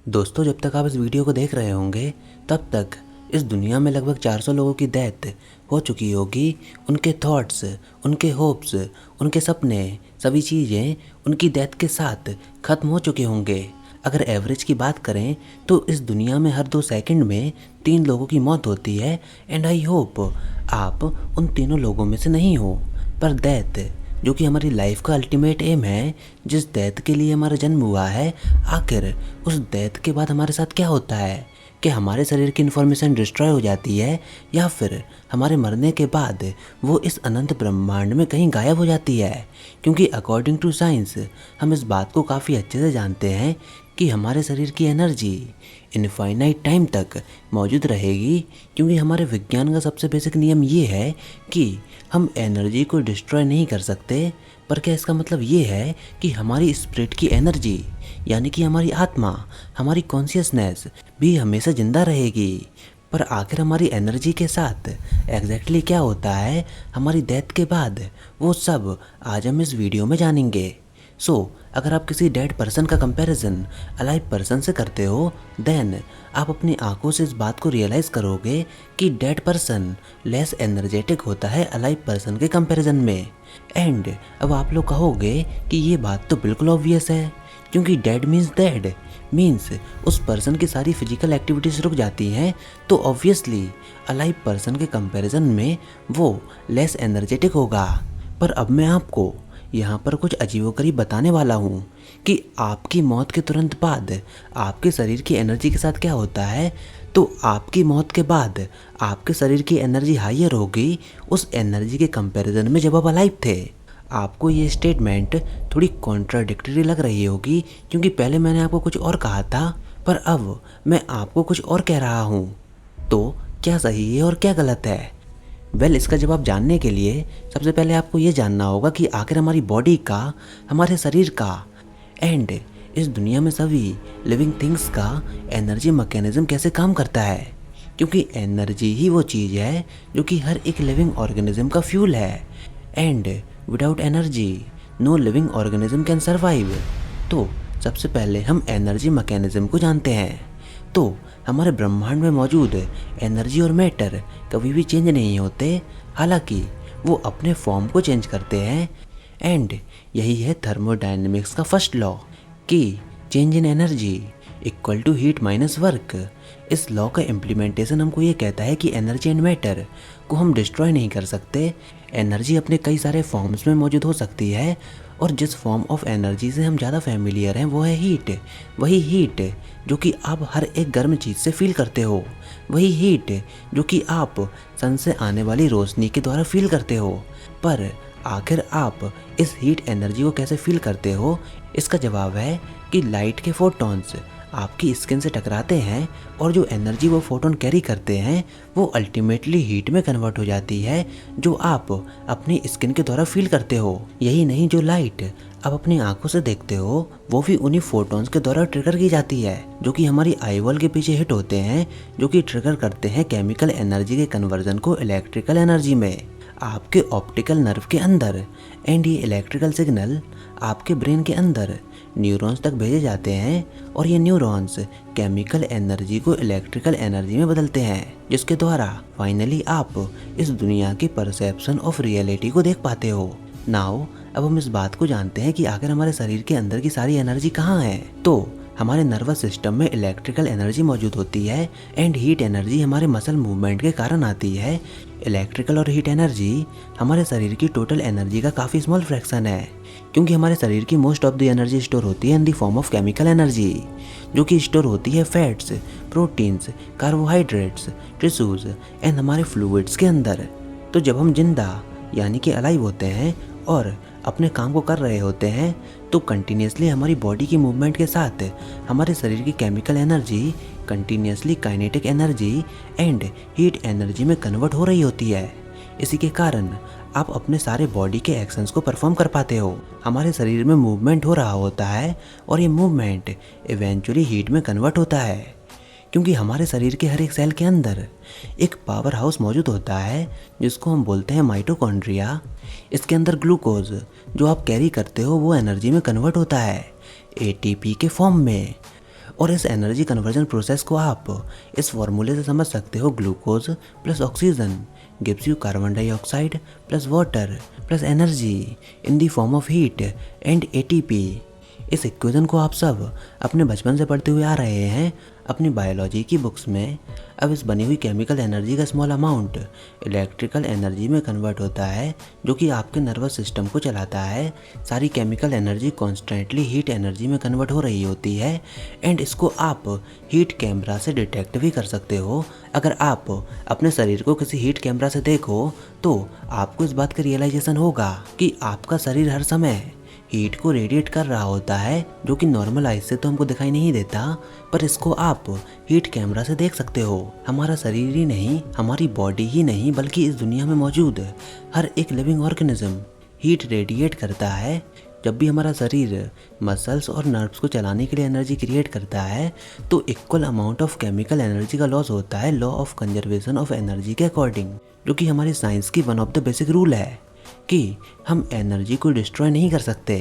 दोस्तों, जब तक आप इस वीडियो को देख रहे होंगे तब तक इस दुनिया में लगभग 400 लोगों की डेथ हो चुकी होगी। उनके थॉट्स, उनके होप्स, उनके सपने, सभी चीज़ें उनकी डेथ के साथ ख़त्म हो चुके होंगे। अगर एवरेज की बात करें तो इस दुनिया में हर 2 सेकंड में 3 लोगों की मौत होती है। एंड आई होप आप उन तीनों लोगों में से नहीं हो। पर डेथ जो कि हमारी लाइफ का अल्टीमेट एम है, जिस डेथ के लिए हमारा जन्म हुआ है, आखिर उस डेथ के बाद हमारे साथ क्या होता है? क्या हमारे शरीर की इन्फॉर्मेशन डिस्ट्रॉय हो जाती है या फिर हमारे मरने के बाद वो इस अनंत ब्रह्मांड में कहीं गायब हो जाती है? क्योंकि अकॉर्डिंग टू साइंस हम इस बात को काफ़ी अच्छे से जानते हैं कि हमारे शरीर की एनर्जी इनफाइनाइट टाइम तक मौजूद रहेगी। क्योंकि हमारे विज्ञान का सबसे बेसिक नियम ये है कि हम एनर्जी को डिस्ट्रॉय नहीं कर सकते। पर क्या इसका मतलब ये है कि हमारी स्पिरिट की एनर्जी यानी कि हमारी आत्मा, हमारी कॉन्शियसनेस भी हमेशा ज़िंदा रहेगी? पर आखिर हमारी एनर्जी के साथ एग्जैक्टली क्या होता है हमारी डेथ के बाद, वो सब आज हम इस वीडियो में जानेंगे। अगर आप किसी डेड पर्सन का कंपैरिजन अलाइव पर्सन से करते हो, देन आप अपनी आंखों से इस बात को रियलाइज़ करोगे कि डेड पर्सन लेस एनर्जेटिक होता है अलाइव पर्सन के कंपैरिजन में। एंड अब आप लोग कहोगे कि ये बात तो बिल्कुल ऑब्वियस है, क्योंकि डेड मीन्स डेड मीन्स उस पर्सन की सारी फिजिकल एक्टिविटीज़ रुक जाती हैं। तो ऑब्वियसली अलाइव पर्सन के कंपैरिजन में वो लेस एनर्जेटिक होगा। पर अब मैं आपको यहाँ पर कुछ अजीबोगरीब बताने वाला हूँ कि आपकी मौत के तुरंत बाद आपके शरीर की एनर्जी के साथ क्या होता है। तो आपकी मौत के बाद आपके शरीर की एनर्जी हायर होगी उस एनर्जी के कंपैरिजन में जब आप अलाइव थे। आपको ये स्टेटमेंट थोड़ी कॉन्ट्राडिक्टरी लग रही होगी, क्योंकि पहले मैंने आपको कुछ और कहा था पर अब मैं आपको कुछ और कह रहा हूँ। तो क्या सही है और क्या गलत है? इसका जवाब जानने के लिए सबसे पहले आपको ये जानना होगा कि आखिर हमारी बॉडी का, हमारे शरीर का एंड इस दुनिया में सभी लिविंग थिंग्स का एनर्जी मैकेनिज्म कैसे काम करता है। क्योंकि एनर्जी ही वो चीज़ है जो कि हर एक लिविंग ऑर्गेनिज्म का फ्यूल है। And without energy no living organism can survive. तो सबसे पहले हम एनर्जी मैकेनिज्म को जानते हैं। तो हमारे ब्रह्मांड में मौजूद एनर्जी और मैटर कभी भी चेंज नहीं होते, हालांकि वो अपने फॉर्म को चेंज करते हैं। एंड यही है थर्मोडायनेमिक्स का फर्स्ट लॉ कि change in energy equal to heat minus work. इस लॉ का इम्प्लीमेंटेशन हमको ये कहता है कि एनर्जी एंड मैटर को हम डिस्ट्रॉय नहीं कर सकते। एनर्जी अपने कई सारे फॉर्म्स में मौजूद हो सकती है और जिस फॉर्म ऑफ एनर्जी से हम ज़्यादा फेमिलियर हैं वो है हीट। वही हीट जो कि आप हर एक गर्म चीज़ से फील करते हो, वही हीट जो कि आप सन से आने वाली रोशनी के द्वारा फील करते हो। पर आखिर आप इस हीट एनर्जी को कैसे फील करते हो? इसका जवाब है कि लाइट के फोटॉन्स आपकी स्किन से टकराते हैं और जो एनर्जी वो फोटोन कैरी करते हैं वो अल्टीमेटली हीट में कन्वर्ट हो जाती है, जो आप अपनी स्किन के द्वारा फील करते हो। यही नहीं, जो लाइट आप अपनी आंखों से देखते हो वो भी उन्हीं फोटॉन्स के द्वारा ट्रिगर की जाती है, जो कि हमारी आईबॉल के पीछे हिट होते हैं, जो कि ट्रिगर करते हैं केमिकल एनर्जी के कन्वर्जन को इलेक्ट्रिकल एनर्जी में आपके ऑप्टिकल नर्व के अंदर। एंड ये इलेक्ट्रिकल सिग्नल आपके ब्रेन के अंदर न्यूरॉन्स तक भेजे जाते हैं और ये न्यूरॉन्स केमिकल एनर्जी को इलेक्ट्रिकल एनर्जी में बदलते हैं, जिसके द्वारा फाइनली आप इस दुनिया की परसेप्शन ऑफ रियलिटी को देख पाते हो। नाउ अब हम इस बात को जानते हैं कि आखिर हमारे शरीर के अंदर की सारी एनर्जी कहाँ है। तो हमारे नर्वस सिस्टम में इलेक्ट्रिकल एनर्जी मौजूद होती है एंड हीट एनर्जी हमारे मसल मूवमेंट के कारण आती है। इलेक्ट्रिकल और हीट एनर्जी हमारे शरीर की टोटल एनर्जी का काफ़ी स्मॉल फ्रैक्शन है, क्योंकि हमारे शरीर की most of the energy store होती है in the form of chemical energy, जो कि स्टोर होती है fats, proteins, carbohydrates, tissues and हमारे फ्लूइड्स के अंदर। तो जब हम जिंदा यानी कि अलाइव होते हैं और अपने काम को कर रहे होते हैं तो कंटिन्यूसली हमारी बॉडी की मूवमेंट के साथ हमारे शरीर की chemical energy continuously kinetic energy and heat energy में कन्वर्ट हो रही होती है। इसी के कारण आप अपने सारे बॉडी के एक्शंस को परफॉर्म कर पाते हो। हमारे शरीर में मूवमेंट हो रहा होता है और ये मूवमेंट इवेंचुअली हीट में कन्वर्ट होता है, क्योंकि हमारे शरीर के हर एक सेल के अंदर एक पावर हाउस मौजूद होता है जिसको हम बोलते हैं माइटोकॉन्ड्रिया। इसके अंदर ग्लूकोज जो आप कैरी करते हो वो एनर्जी में कन्वर्ट होता है एटीपी के फॉर्म में। और इस एनर्जी कन्वर्जन प्रोसेस को आप इस फॉर्मूले से समझ सकते हो। Glucose plus oxygen gives you carbon dioxide plus water plus energy in the form of heat and ATP. इस इक्वेशन को आप सब अपने बचपन से पढ़ते हुए आ रहे हैं अपनी बायोलॉजी की बुक्स में। अब इस बनी हुई केमिकल एनर्जी का स्मॉल अमाउंट इलेक्ट्रिकल एनर्जी में कन्वर्ट होता है, जो कि आपके नर्वस सिस्टम को चलाता है। सारी chemical energy constantly heat energy में कन्वर्ट हो रही होती है एंड इसको आप हीट कैमरा से डिटेक्ट भी कर सकते हो। अगर आप अपने शरीर को किसी हीट कैमरा से देखो तो आपको इस बात का रियलाइजेशन होगा कि आपका शरीर हर समय हीट को रेडिएट कर रहा होता है, जो कि नॉर्मल आइज से तो हमको दिखाई नहीं देता, पर इसको आप हीट कैमरा से देख सकते हो। हमारा शरीर ही नहीं, हमारी बॉडी ही नहीं, बल्कि इस दुनिया में मौजूद हर एक लिविंग ऑर्गेनिज्म हीट रेडिएट करता है। जब भी हमारा शरीर मसल्स और नर्व्स को चलाने के लिए एनर्जी क्रिएट करता है तो equal amount of chemical energy का लॉस होता है law of conservation of energy के अकॉर्डिंग, जो कि हमारी साइंस की one of the basic rule है कि हम एनर्जी को डिस्ट्रॉय नहीं कर सकते।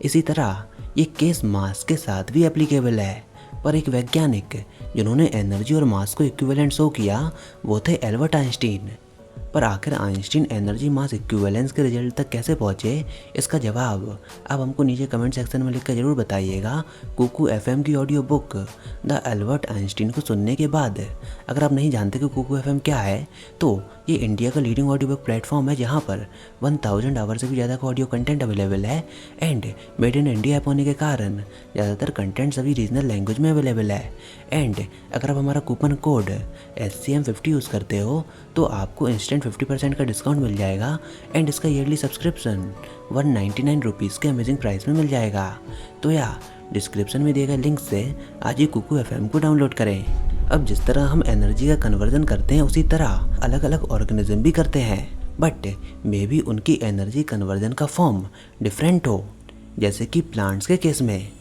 इसी तरह ये केस मास के साथ भी एप्लीकेबल है, पर एक वैज्ञानिक जिन्होंने एनर्जी और मास को इक्विवेलेंट शो किया वो थे एल्बर्ट आइंस्टीन। पर आखिर आइंस्टीन एनर्जी मास इक्विवेलेंस के रिजल्ट तक कैसे पहुँचे, इसका जवाब आप हमको नीचे कमेंट सेक्शन में लिखकर ज़रूर बताइएगा। कुकू एफएम की audio book the Albert Einstein को सुनने के बाद अगर आप नहीं जानते कि कुकू एफएम क्या है तो ये इंडिया का लीडिंग ऑडियो बुक प्लेटफॉर्म है, जहाँ पर 1000 आवर से भी ज़्यादा का ऑडियो कंटेंट अवेलेबल है and made in India app होने के कारण ज़्यादातर कंटेंट सभी रीजनल लैंग्वेज में अवेलेबल है। एंड अगर आप हमारा कूपन कोड SCM50 यूज़ करते हो तो आपको इंस्टेंट 50% का डिस्काउंट मिल जाएगा एंड इसका ईयरली सब्सक्रिप्शन 199 रुपीज़ के अमेजिंग प्राइस में मिल जाएगा। तो या डिस्क्रिप्शन में दिए गए लिंक से आज ही कुकू एफएम को डाउनलोड करें। अब जिस तरह हम एनर्जी का कन्वर्जन करते हैं उसी तरह अलग अलग ऑर्गेनिज्म भी करते हैं, बट मे बी उनकी एनर्जी कन्वर्जन का फॉर्म डिफरेंट हो, जैसे कि प्लांट्स के केस में।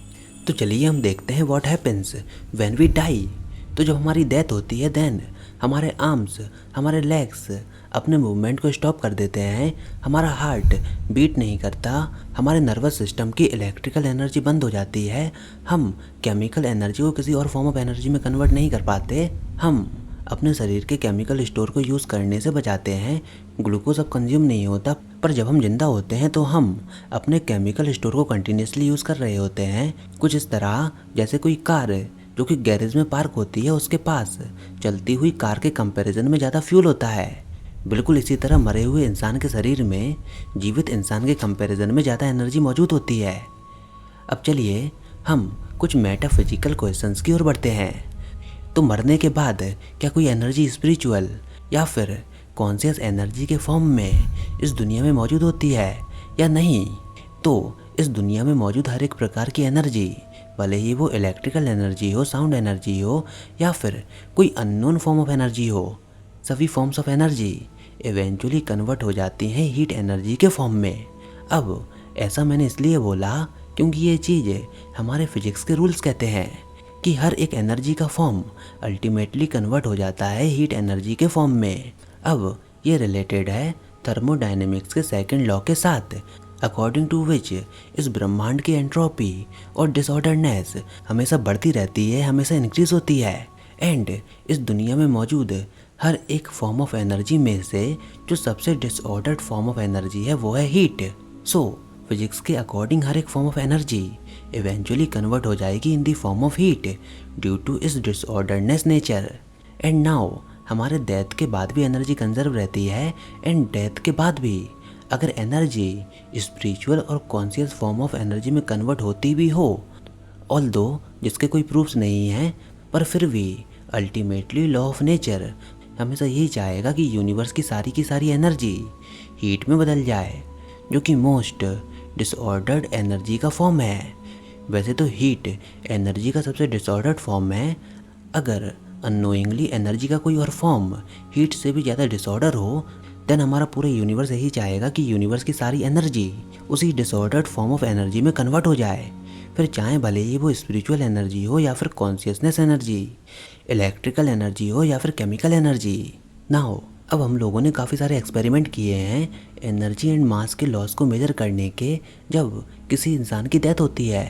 तो चलिए हम देखते हैं what happens when we die. तो जब हमारी डेथ होती है देन हमारे आर्म्स, हमारे लेग्स अपने मूवमेंट को स्टॉप कर देते हैं, हमारा हार्ट बीट नहीं करता, हमारे नर्वस सिस्टम की इलेक्ट्रिकल एनर्जी बंद हो जाती है, हम केमिकल एनर्जी को किसी और फॉर्म ऑफ एनर्जी में कन्वर्ट नहीं कर पाते, हम अपने शरीर के केमिकल स्टोर को यूज़ करने से बचाते हैं, ग्लूकोज अब कंज्यूम नहीं होता। पर जब हम जिंदा होते हैं तो हम अपने केमिकल स्टोर को कंटिन्यूसली यूज़ कर रहे होते हैं, कुछ इस तरह जैसे कोई कार जो कि गैरेज में पार्क होती है उसके पास चलती हुई कार के कंपैरिजन में ज़्यादा फ्यूल होता है। बिल्कुल इसी तरह मरे हुए इंसान के शरीर में जीवित इंसान के कंपैरिजन में ज़्यादा एनर्जी मौजूद होती है। अब चलिए हम कुछ मेटाफिजिकल क्वेश्चंस की ओर बढ़ते हैं। तो मरने के बाद क्या कोई एनर्जी स्पिरिचुअल या फिर कॉन्शियस एनर्जी के फॉर्म में इस दुनिया में मौजूद होती है या नहीं? तो इस दुनिया में मौजूद हर एक प्रकार की एनर्जी, भले ही वो इलेक्ट्रिकल एनर्जी हो, साउंड एनर्जी हो या फिर कोई अननोन फॉर्म ऑफ एनर्जी हो, सभी forms of energy eventually convert हो जाती हैं हीट एनर्जी के फॉर्म में। अब ऐसा मैंने इसलिए बोला क्योंकि ये चीज़ हमारे फिजिक्स के रूल्स कहते हैं कि हर एक एनर्जी का फॉर्म अल्टीमेटली कन्वर्ट हो जाता है हीट एनर्जी के फॉर्म में। अब ये रिलेटेड है थर्मोडायनेमिक्स के सेकंड लॉ के साथ, अकॉर्डिंग टू विच इस ब्रह्मांड की एंट्रोपी और डिसऑर्डरनेस हमेशा बढ़ती रहती है, हमेशा इंक्रीज होती है। एंड इस दुनिया में मौजूद हर एक फॉर्म ऑफ एनर्जी में से जो सबसे डिसऑर्डर्ड फॉर्म ऑफ एनर्जी है वो है हीट। सो फिजिक्स के अकॉर्डिंग हर एक form of energy eventually convert हो जाएगी in the form of heat due to इस डिसऑर्डरनेस नेचर। एंड नाउ हमारे डेथ के बाद भी एनर्जी कंजर्व रहती है एंड डेथ के बाद भी अगर एनर्जी स्पिरिचुअल और कॉन्शियस फॉर्म ऑफ एनर्जी में कन्वर्ट होती भी हो, ऑल्दो जिसके कोई प्रूफ्स नहीं हैं, पर फिर भी अल्टीमेटली लॉ ऑफ नेचर हमेशा यही चाहेगा कि यूनिवर्स की सारी एनर्जी हीट में बदल जाए, जो कि मोस्ट डिसऑर्डर्ड एनर्जी का फॉर्म है। वैसे तो हीट एनर्जी का सबसे डिसऑर्डर्ड फॉर्म है। अगर अननोइंगली एनर्जी का कोई और फॉर्म हीट से भी ज़्यादा डिसऑर्डर हो देन हमारा पूरा यूनिवर्स यही चाहेगा कि यूनिवर्स की सारी एनर्जी उसी डिसऑर्डर्ड फॉर्म ऑफ एनर्जी में कन्वर्ट हो जाए, फिर चाहे भले ही वो स्पिरिचुअल एनर्जी हो या फिर कॉन्शियसनेस एनर्जी, इलेक्ट्रिकल एनर्जी हो या फिर केमिकल एनर्जी। नाउ अब हम लोगों ने काफ़ी सारे एक्सपेरिमेंट किए हैं एनर्जी एंड मास के लॉस को मेजर करने के जब किसी इंसान की डेथ होती है।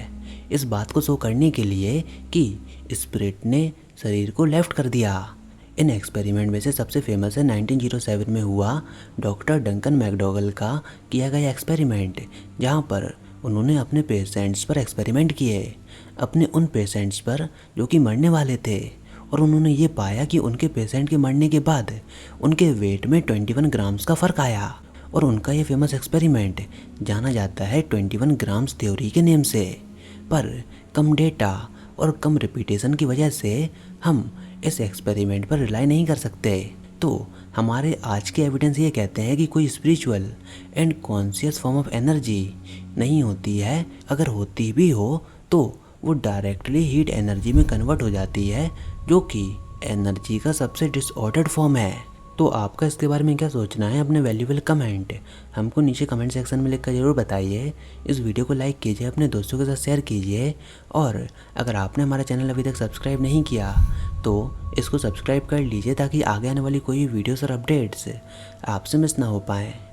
इस बात को शो करने के लिए कि स्पिरिट ने शरीर को लेफ्ट कर दिया। इन एक्सपेरिमेंट में से सबसे फेमस है 1907 में हुआ डॉक्टर डंकन मैकडॉगल का किया गया एक्सपेरिमेंट, जहाँ पर उन्होंने अपने पेशेंट्स पर एक्सपेरिमेंट किए, अपने उन पेशेंट्स पर जो कि मरने वाले थे, और उन्होंने ये पाया कि उनके पेशेंट के मरने के बाद उनके वेट में 21 ग्राम्स का फ़र्क आया। और उनका ये फेमस एक्सपेरिमेंट जाना जाता है 21 ग्राम्स थ्योरी के नेम से। पर कम डेटा और कम रिपीटेशन की वजह से हम इस एक्सपेरिमेंट पर रिलाई नहीं कर सकते। तो हमारे आज के एविडेंस ये कहते हैं कि कोई spiritual and conscious form of energy नहीं होती है। अगर होती भी हो तो वो डायरेक्टली हीट एनर्जी में कन्वर्ट हो जाती है, जो कि एनर्जी का सबसे डिसऑर्डर्ड फॉर्म है। तो आपका इसके बारे में क्या सोचना है? अपने वैल्यूएबल कमेंट हमको नीचे कमेंट सेक्शन में लिखकर ज़रूर बताइए। इस वीडियो को लाइक कीजिए, अपने दोस्तों के साथ शेयर कीजिए, और अगर आपने हमारा चैनल अभी तक सब्सक्राइब नहीं किया तो इसको सब्सक्राइब कर लीजिए, ताकि आगे आने वाली कोई वीडियोस और अपडेट्स आपसे मिस ना हो पाएँ।